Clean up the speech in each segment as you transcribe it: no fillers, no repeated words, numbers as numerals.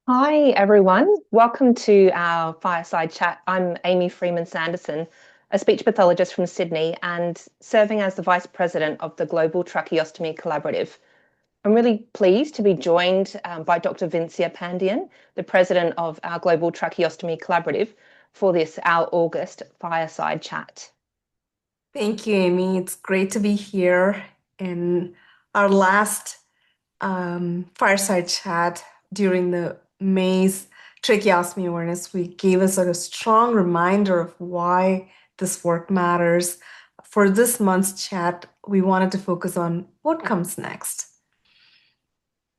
Hi, everyone. Welcome to our Fireside chat. I'm Amy Freeman Sanderson, a speech pathologist from Sydney and serving as the Vice President of the Global Tracheostomy Collaborative. I'm really pleased to be joined by Dr. Vincia Pandian, the President of our Global Tracheostomy Collaborative, for this, our August Fireside chat. Thank you, Amy. It's great to be here in our last fireside chat during the May's Tracheostomy Awareness Week gave us a strong reminder of why this work matters. For this month's chat, we wanted to focus on what comes next.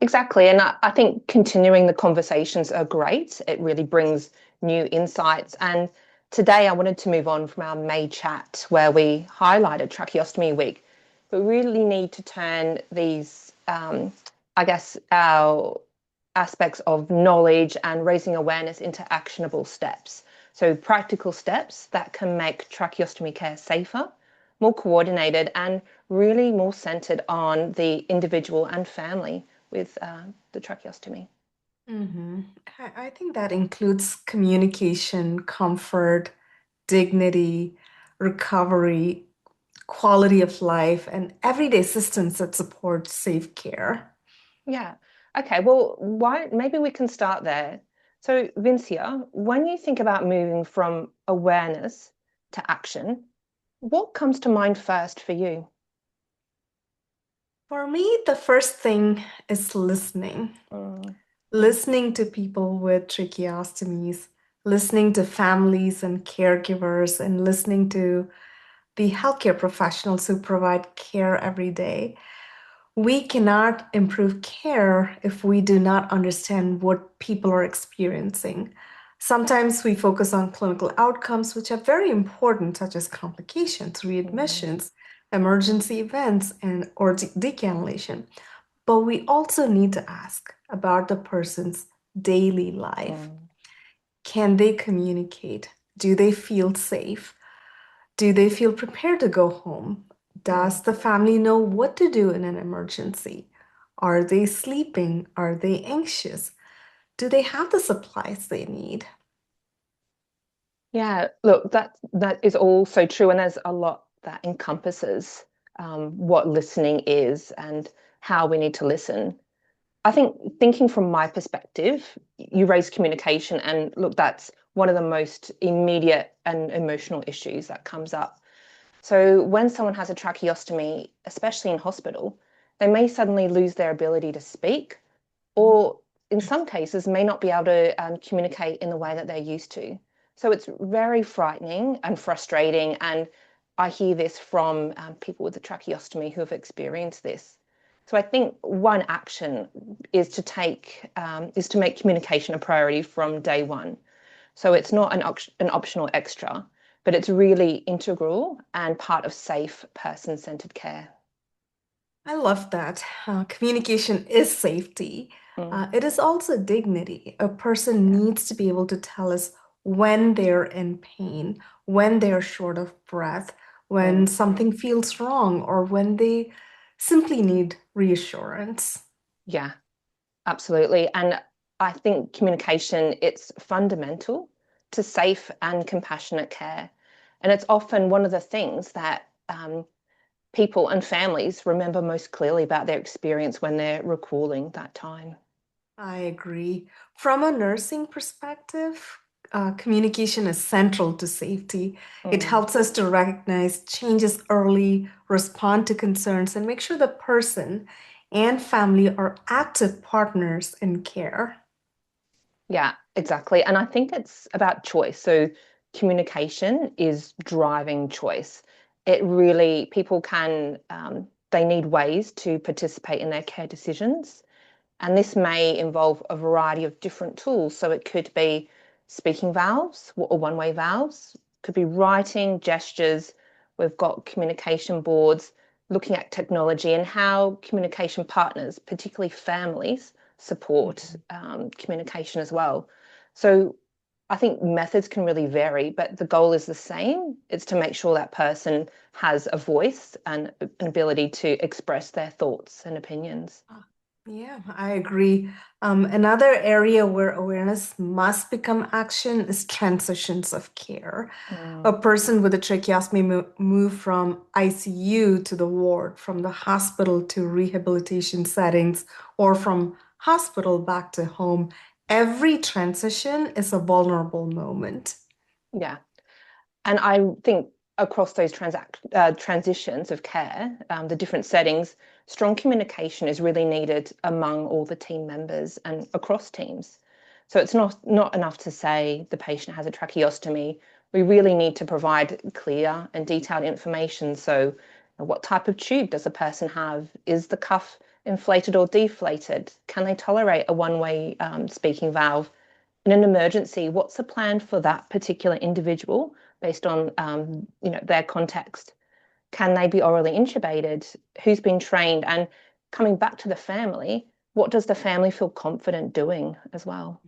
Exactly. And I think continuing the conversations are great. It really brings new insights. And today I wanted to move on from our May chat where we highlighted Tracheostomy Week. But we really need to turn these, our aspects of knowledge and raising awareness into actionable steps. So practical steps that can make tracheostomy care safer, more coordinated, and really more centered on the individual and family with the tracheostomy. hmm I think that includes communication, comfort, dignity, recovery, quality of life, and everyday systems that support safe care. Yeah. Okay. Well, why maybe we can start there. So, Vincia, when you think about moving from awareness to action, what comes to mind first for you? For me, the first thing is listening. Mm, Listening to people with tracheostomies, listening to families and caregivers, and listening to the healthcare professionals who provide care every day. We cannot improve care if we do not understand what people are experiencing. Sometimes we focus on clinical outcomes, which are very important, such as complications, mm, readmissions, emergency events, and or decannulation. But we also need to ask about the person's daily life. mm. Can they communicate? Do they feel safe? Do they feel prepared to go home? Mm. Does the family know what to do in an emergency? Are they sleeping? Are they anxious? Do they have the supplies they need? Yeah, look, that is all so true, and there's a lot that encompasses what listening is and how we need to listen. I think thinking from my perspective, you raise communication, and look, that's one of the most immediate and emotional issues that comes up. So when someone has a tracheostomy, especially in hospital, they may suddenly lose their ability to speak, or in some cases may not be able to communicate in the way that they're used to. So it's very frightening and frustrating. And I hear this from people with a tracheostomy who have experienced this. So I think one action is to make communication a priority from day one. So it's not an optional extra, but it's really integral and part of safe person-centered care. I love that. Communication is safety. Mm, It is also dignity. A person yeah. needs to be able to tell us when they're in pain, when they're short of breath, when Mm. something feels wrong, or when they simply need reassurance. Yeah, absolutely. And I think communication, it's fundamental to safe and compassionate care. And it's often one of the things that people and families remember most clearly about their experience when they're recalling that time. I agree. From a nursing perspective, communication is central to safety. It Mm. helps us to recognize changes early, respond to concerns, and make sure the person and family are active partners in care. Yeah, exactly. And I think it's about choice. So communication is driving choice. It really, people can, they need ways to participate in their care decisions. And this may involve a variety of different tools. So it could be speaking valves or one-way valves, could be writing, gestures. We've got communication boards, looking at technology and how communication partners, particularly families, support Mhm. communication as well. So I think methods can really vary, but the goal is the same. It's to make sure that person has a voice and an ability to express their thoughts and opinions. Yeah, I agree. Another area where awareness must become action is transitions of care. A Mm, person with a tracheostomy move from ICU to the ward, from the hospital to rehabilitation settings, or from hospital back to home. Every transition is a vulnerable moment. yeah. And I think across those transitions of care, the different settings, strong communication is really needed among all the team members and across teams. So it's not enough to say the patient has a tracheostomy. We really need to provide clear and detailed information. So, what type of tube does a person have? Is the cuff inflated or deflated? Can they tolerate a one-way speaking valve? In an emergency, what's the plan for that particular individual based on their context? Can they be orally intubated? Who's been trained? And coming back to the family, what does the family feel confident doing as well?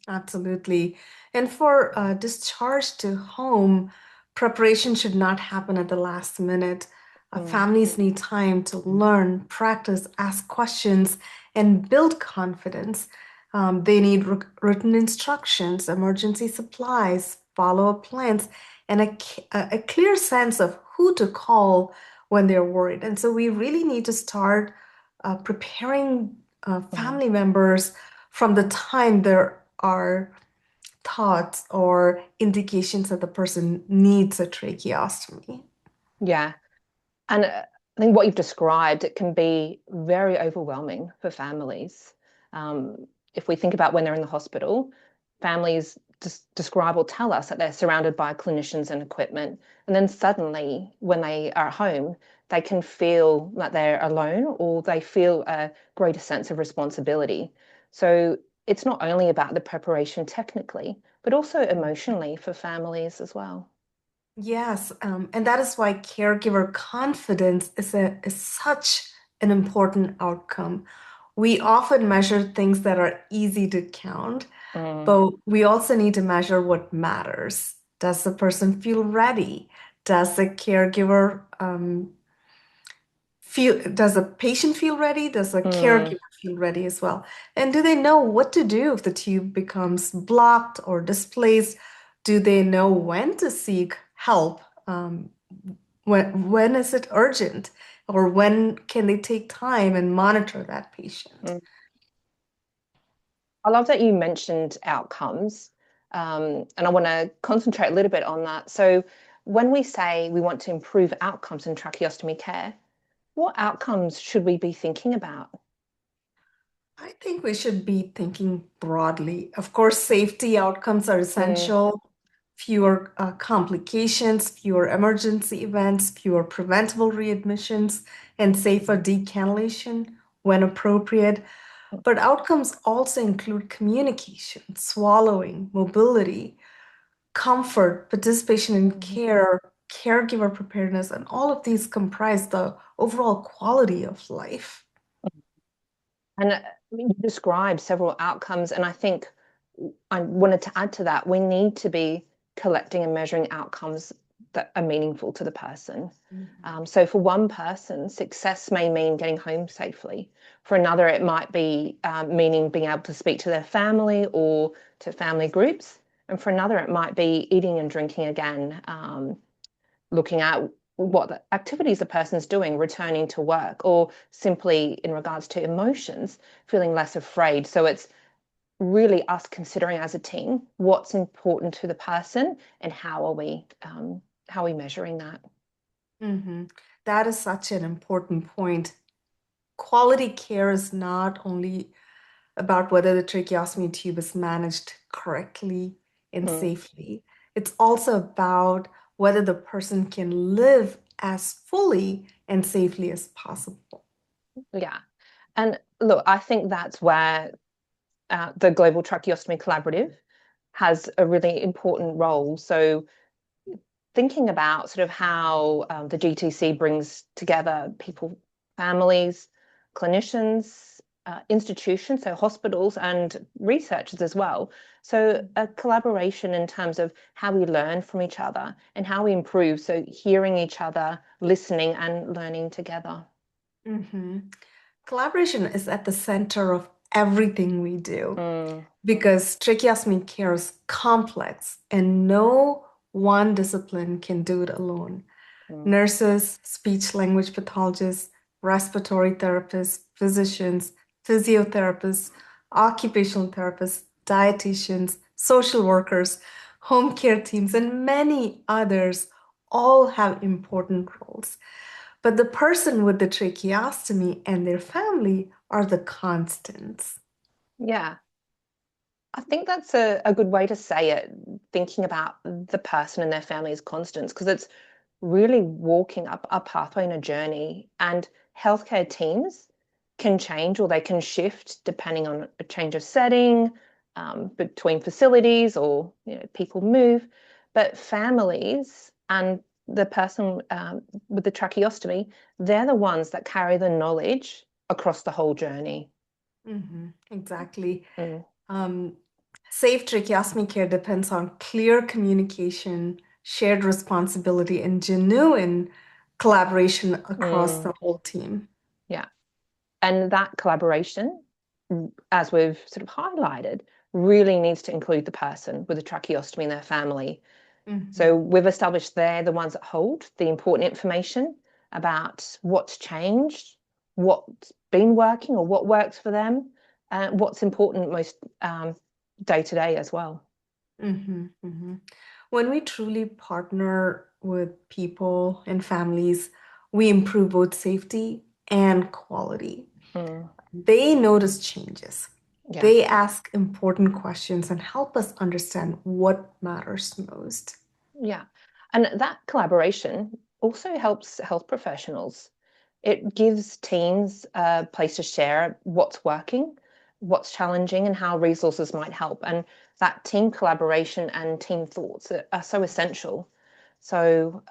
Absolutely. And for discharge to home, preparation should not happen at the last minute. Mm, Families need time to learn, practice, ask questions, and build confidence. They need written instructions, emergency supplies, follow-up plans, and a clear sense of who to call when they're worried. And so we really need to start preparing mm. family members from the time there are thoughts or indications that the person needs a tracheostomy. Yeah. And I think what you've described, it can be very overwhelming for families. If we think about when they're in the hospital, families describe or tell us that they're surrounded by clinicians and equipment. And then suddenly, when they are at home, they can feel that they're alone or they feel a greater sense of responsibility. So it's not only about the preparation technically, but also emotionally for families as well. Yes, and that is why caregiver confidence is such an important outcome. We often measure things that are easy to count, Mm, but we also need to measure what matters. Does the person feel ready? Does the caregiver does the patient feel ready? Does the mm, caregiver feel ready as well? And do they know what to do if the tube becomes blocked or displaced? Do they know when to seek help? When is it urgent? Or when can they take time and monitor that patient? mm. I love that you mentioned outcomes, and I want to concentrate a little bit on that. So, when we say we want to improve outcomes in tracheostomy care, what outcomes should we be thinking about? I think we should be thinking broadly. Of course, safety outcomes are Mm, essential. Fewer complications, fewer emergency events, fewer preventable readmissions, and safer decannulation when appropriate. But outcomes also include communication, swallowing, mobility, comfort, participation in mm. care, caregiver preparedness, and all of these comprise the overall quality of life. And you described several outcomes, and I think I wanted to add to that, we need to be collecting and measuring outcomes that are meaningful to the person. Mhm. So for one person, success may mean getting home safely. For another, it might be meaning being able to speak to their family or to family groups. And for another, it might be eating and drinking again, looking at what the activities the person's doing, returning to work, or simply in regards to emotions, feeling less afraid. So it's really us considering as a team what's important to the person and how are we measuring that. Mhm. That is such an important point. Quality care is not only about whether the tracheostomy tube is managed correctly and Mm, safely. It's also about whether the person can live as fully and safely as possible. yeah, and look, I think that's where the Global Tracheostomy Collaborative has a really important role. So thinking about sort of how the GTC brings together people, families, clinicians, institutions, so hospitals and researchers as well. So a collaboration in terms of how we learn from each other and how we improve. So hearing each other, listening and learning together. Mhm. Collaboration is at the center of everything we do Mm, because tracheostomy care is complex and no one discipline can do it alone. mm, Nurses, speech language pathologists, respiratory therapists, physicians, physiotherapists, occupational therapists, dietitians, social workers, home care teams, and many others all have important roles. But the person with the tracheostomy and their family are the constants. yeah. I think that's a good way to say it, thinking about the person and their family as constants, because it's really walking up a pathway and a journey. And healthcare teams can change or they can shift depending on a change of setting, between facilities, or people move. But families and the person with the tracheostomy, they're the ones that carry the knowledge across the whole journey. Exactly. Mm, Um, Safe tracheostomy care depends on clear communication, shared responsibility, and genuine collaboration across mm, the whole team. yeah. And that collaboration, as we've sort of highlighted, really needs to include the person with a tracheostomy and their family. So Mhm. we've established they're the ones that hold the important information about what's changed, what's been working or what works for them, and what's important most day to day as well. Mhm. When we truly partner with people and families, we improve both safety and quality. Mm, They notice changes. yeah. They ask important questions and help us understand what matters most. Yeah. And that collaboration also helps health professionals. It gives teams a place to share what's working, what's challenging, and how resources might help. And that team collaboration and team thoughts are so essential. So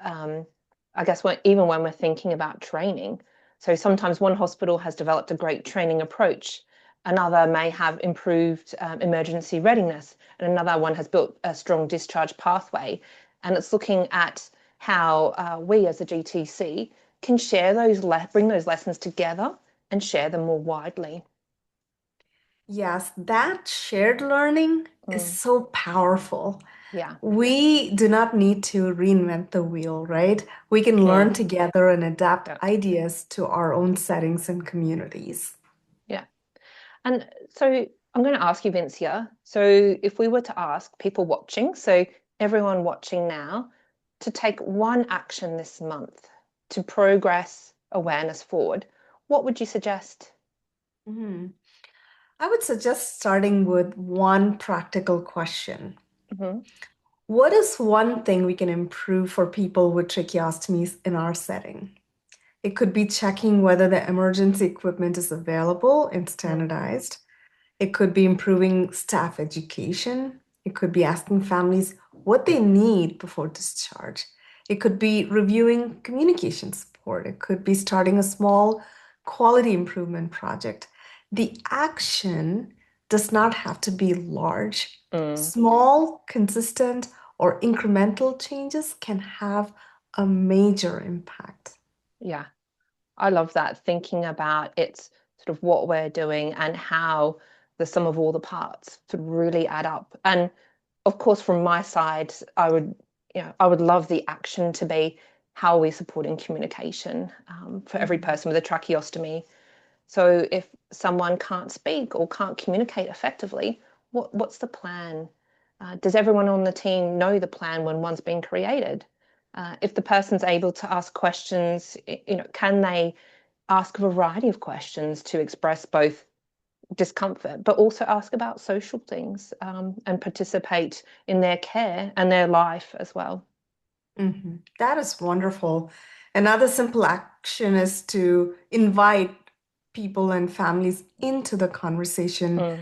I guess even when we're thinking about training, so sometimes one hospital has developed a great training approach, another may have improved emergency readiness, and another one has built a strong discharge pathway. And it's looking at how we as a GTC can share bring those lessons together and share them more widely. Yes, that shared learning is Mm, so powerful. yeah. We do not need to reinvent the wheel, right? We can learn Mm, together and adapt yeah. ideas to our own settings and communities. Yeah. And so I'm going to ask you, Vincia. So if we were to ask people watching, so everyone watching now, to take one action this month to progress awareness forward, what would you suggest? Mhm. I would suggest starting with one practical question. Hmm. What is one thing we can improve for people with tracheostomies in our setting? It could be checking whether the emergency equipment is available and Mm, standardized. It could be improving staff education. It could be asking families what they need before discharge. It could be reviewing communication support. It could be starting a small quality improvement project. The action does not have to be large. mm, Small, consistent, or incremental changes can have a major impact. yeah. I love that, thinking about it's sort of what we're doing and how the sum of all the parts could really add up. And of course, from my side, I would love the action to be how are we supporting communication for every Mhm. person with a tracheostomy. So if someone can't speak or can't communicate effectively, what's the plan? Does everyone on the team know the plan when one's been created? If the person's able to ask questions, can they ask a variety of questions to express both discomfort, but also ask about social things and participate in their care and their life as well. That is wonderful. Another simple action is to invite people and families into the conversation. Mm,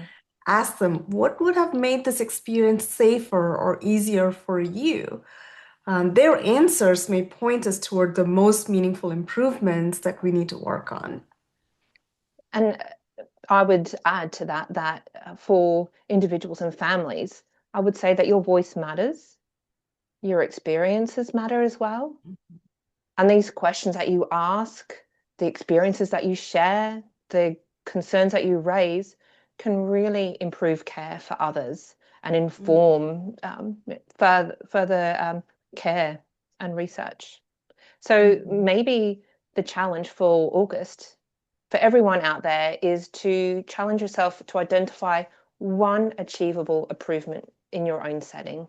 Ask them, what would have made this experience safer or easier for you? Their answers may point us toward the most meaningful improvements that we need to work on. And I would add to that for individuals and families, I would say that your voice matters, your experiences matter as well. And these questions that you ask, the experiences that you share, the concerns that you raise can really improve care for others and inform further care and research. So maybe the challenge for August, for everyone out there, is to challenge yourself to identify one achievable improvement in your own setting.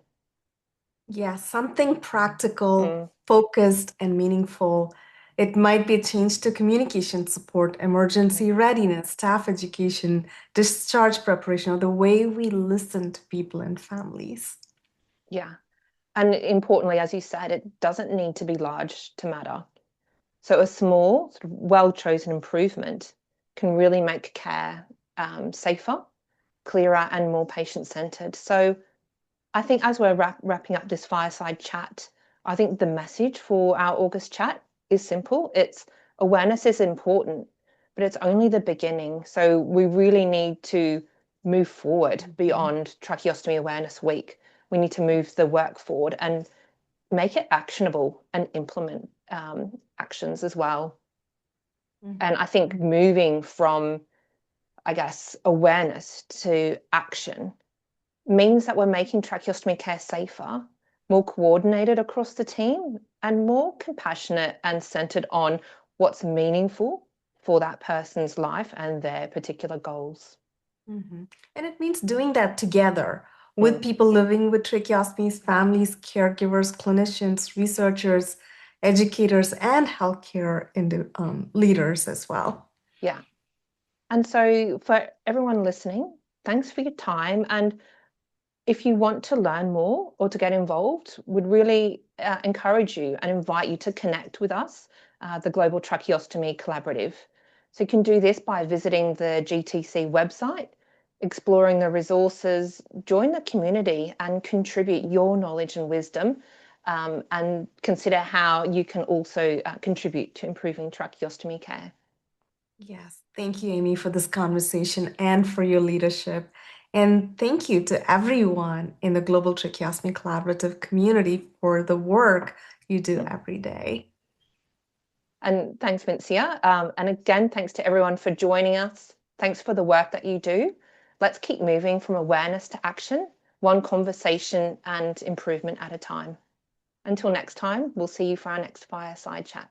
Yeah, something practical, Mm, focused, and meaningful. It might be a change to communication support, mm, emergency readiness, staff education, discharge preparation, or the way we listen to people and families. yeah. And importantly, as you said, it doesn't need to be large to matter. So a small, sort of well-chosen improvement can really make care safer, clearer, and more patient-centered. So I think as we're wrapping up this fireside chat, I think the message for our August chat is simple. It's awareness is important, but it's only the beginning. So we really need to move forward Mhm. beyond Tracheostomy Awareness Week. We need to move the work forward and make it actionable and implement actions as well. And I think moving from, I guess, awareness to action means that we're making tracheostomy care safer, more coordinated across the team, and more compassionate and centered on what's meaningful for that person's life and their particular goals. Mhm. And it means doing that together with Mm, people living with tracheostomies, families, caregivers, clinicians, researchers, educators, and healthcare leaders as well. yeah. And so, for everyone listening, thanks for your time. And if you want to learn more or to get involved, would really encourage you and invite you to connect with us, the Global Tracheostomy Collaborative. So you can do this by visiting the GTC website, exploring the resources, join the community and contribute your knowledge and wisdom, and consider how you can also contribute to improving tracheostomy care. Yes, thank you, Amy, for this conversation and for your leadership. And thank you to everyone in the Global Tracheostomy Collaborative community for the work you do Mm. every day. And thanks, Vincia. And again, thanks to everyone for joining us. Thanks for the work that you do. Let's keep moving from awareness to action, one conversation and improvement at a time. Until next time, we'll see you for our next fireside chat.